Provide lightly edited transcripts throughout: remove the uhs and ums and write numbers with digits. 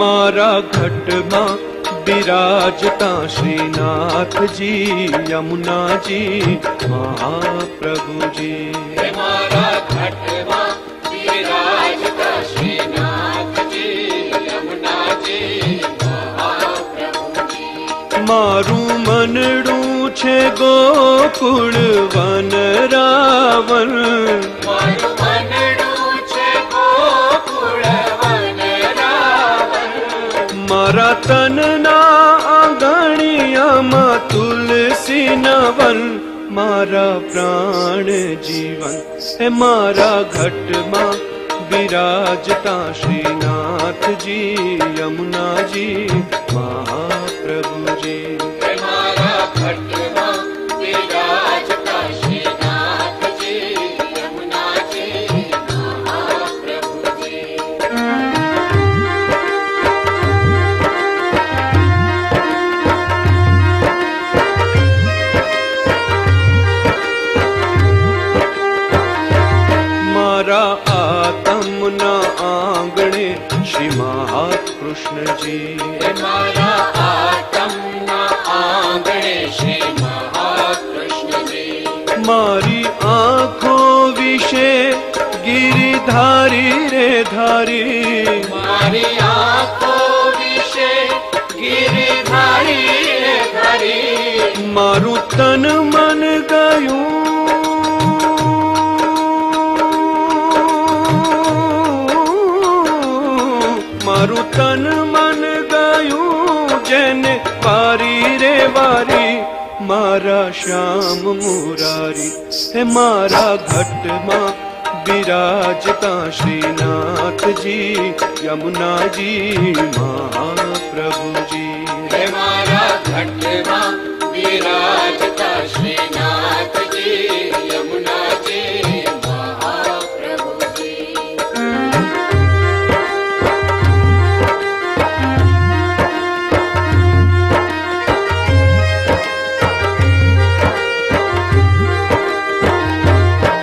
मारा घट मां विराजता श्रीनाथ जी यमुना जी महाप्रभु जी। मारा घट मां विराजता श्रीनाथ जी यमुना जी महाप्रभु जी। मारू मनडू छे गोकुल वन रावण। मारू मनडू छे गोकुल वन रावण। मारा तन ना आंगणिया मां तुलसी नवन। मारा प्राण जीवन है मारा घट मां विराजता श्रीनाथ जी यमुना जी महाप्रभु जी। मारा घट मां विराजता श्रीनाथ जी यमुना जी महाप्रभु जी। मारा आत्म न आंगणे श्री महाकृष्ण जी। मारा आत्म न आंगणे श्री महाकृष्ण जी। मारी आँखों विषे गिरिधारी रे धारी। मारी आँखों विषे गिरिधारी रे धारी। मारू तन मन गयूं मारू तन मन गयूं जैने वारी रे वारी। मारा श्याम मुरारी है मारा घट मां विराजता श्रीनाथ जी यमुना जी महाप्रभु जी। मारा घट मां विराजता श्रीनाथ जी यमुना जी महाप्रभु जी।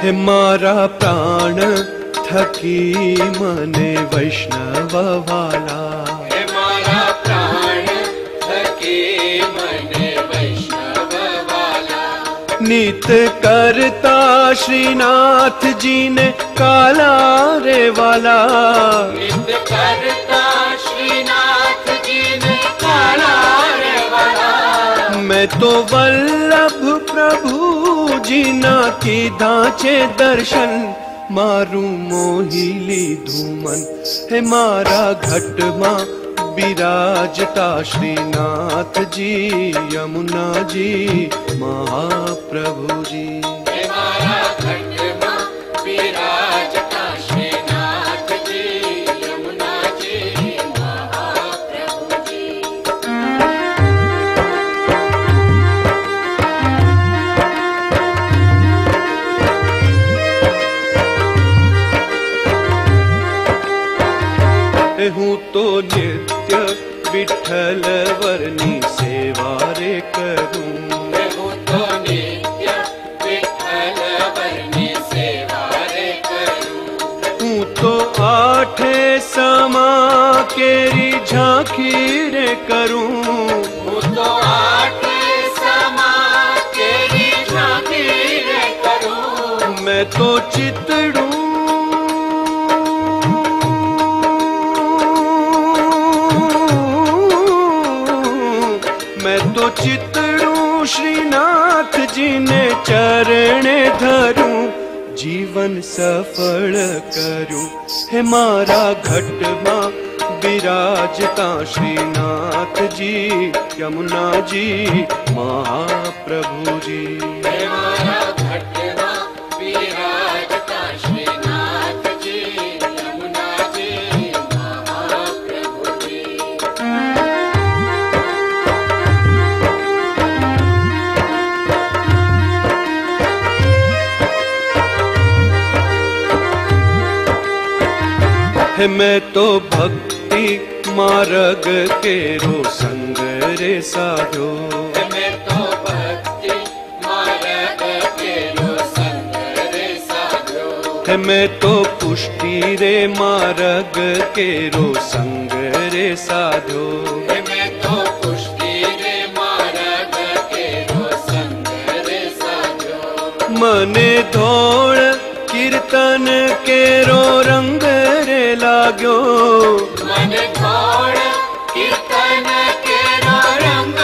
हे मारा प्राण थकी मने वैष्णव वाला। हे मारा प्राण थके मने वैष्णव वाला। नित करता श्रीनाथ जी ने काला रे वाला। नित करता श्रीनाथ जी ने काला रे वाला। मैं तो वल्लभ प्रभु जी ना की ढांचे दर्शन। मारू मोहिली धूमन है मारा घट मां विराजता श्रीनाथ जी यमुना जी महाप्रभु जी। मारा घट मां विराजता श्रीनाथ जी यमुना जी महाप्रभु जी। हूँ तो नित्य विठल वरनी सेवा रे करूं। हूँ तो नित्य विठल वरनी सेवा रे करूं। हूँ तो आठे समा केरी झांकी रे करूं। हूँ तो आठे समा केरी झांकी रे करूं। मैं तो चितड़ू मैं तो चितड़ू श्रीनाथ जी ने चरणे धरूं। जीवन सफल करूं है मारा घट मां विराजता श्रीनाथ जी यमुना जी महाप्रभु जी। मारा घट मां विराजता श्रीनाथ जी यमुना जी महाप्रभु जी। है मैं तो भक्ति मार्ग केरो संग रे साधो। मैं तो भक्ति मार्ग केरो संग रे साधो। है मैं तो पुष्टि रे मार्ग केरो संग रे साध्यो। मैं तो पुष्टि रे मार्ग केरो संग रे साध्यो। मने धोड़ कीर्तन केरो रंग रे लाग्यो। मन थोड़ कीर्तन केरो रंग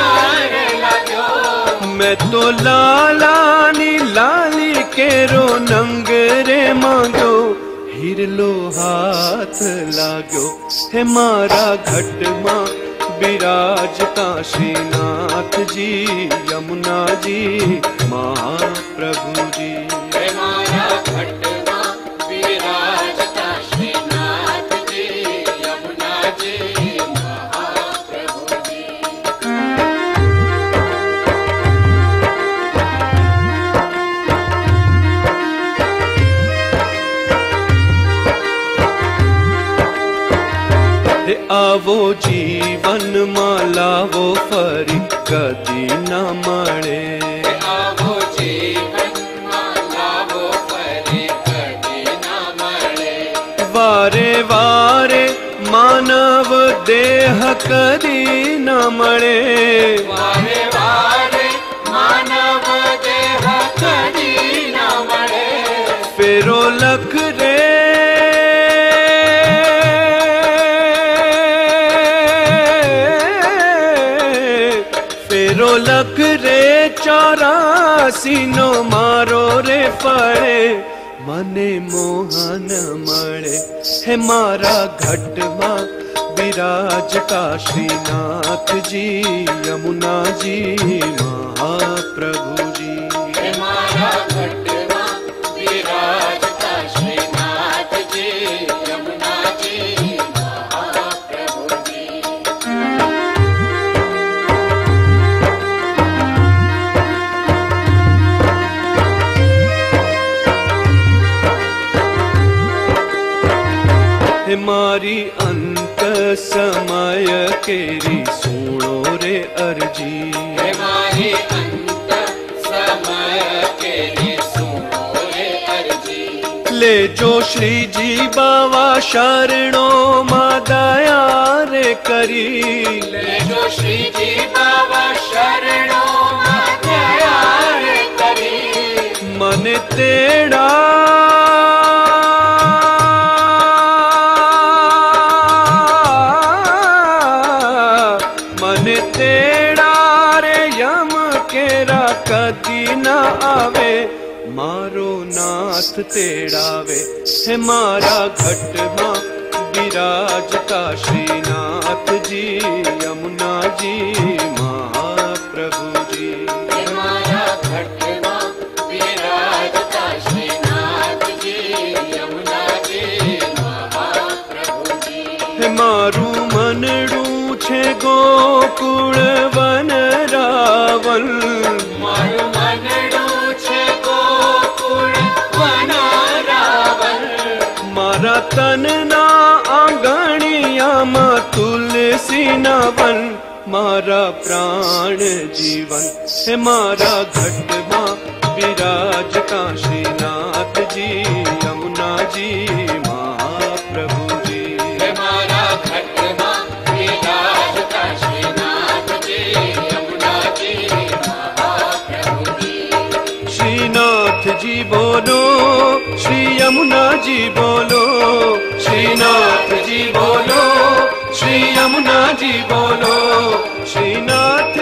रे लाग्यो। मैं तो लालानी लाली केरो नंग रे मांग्यो। हिरलो हाथ लाग्यो हे मारा घट मां बिराजता श्रीनाथ जी यमुना जी महाप्रभु जी। हे मारा घट मां विराजता श्रीनाथ जी यमुना जी महाप्रभु जी। हे आवो जीवन मालावो फरी कदी न मळे। आवो जीवन मालावो फरी कदी न मळे। वारे वारे मानव देह कदी न मळे। वारे वारे मानव देह कदी न मळे। फेरो लख रे फेरो लख रे 84 नो मारो रे फळे। मने मोहन मळे हे मारा घट मां विराजता श्रीनाथ जी यमुना जी महाप्रभु जी। हे मारा घट मां विराजता श्रीनाथ जी यमुना जी महाप्रभु जी। हे मारी अंत समय केरी सुनो रे अर्जी। हे मारी अंत समय केरी सुनो रे अर्जी। ले जो श्री जी बावा शरणो मा दया रे करी। ले जो श्री जी बाबा शरणो मा दया रे करी। मन तेड़ा केरा कदी न आवे मारो नाथ तेड़ावे। हे मारा घट मां विराजता श्रीनाथ जी यमुना जी महाप्रभु जी। हे मारा घट मां विराजता श्रीनाथ जी यमुना जी महाप्रभु जी। हे मारू मनडू छे गोकुल वन रावल। मारू मनडू छे गोकुल वन रावल। मारा तन ना आंगणिया मा तुलसी न वन। मारा प्राण जीवन हे मारा घट मां विराजता श्रीनाथ जी यमुना जी महाप्रभु जी। हे मारा घट मां विराजता श्रीनाथ जी यमुना जी महाप्रभु जी। श्रीनाथ जी बोलो श्री यमुना जी बोलो। श्रीनाथ जी बोलो श्री यमुना जी बोलो। श्रीनाथ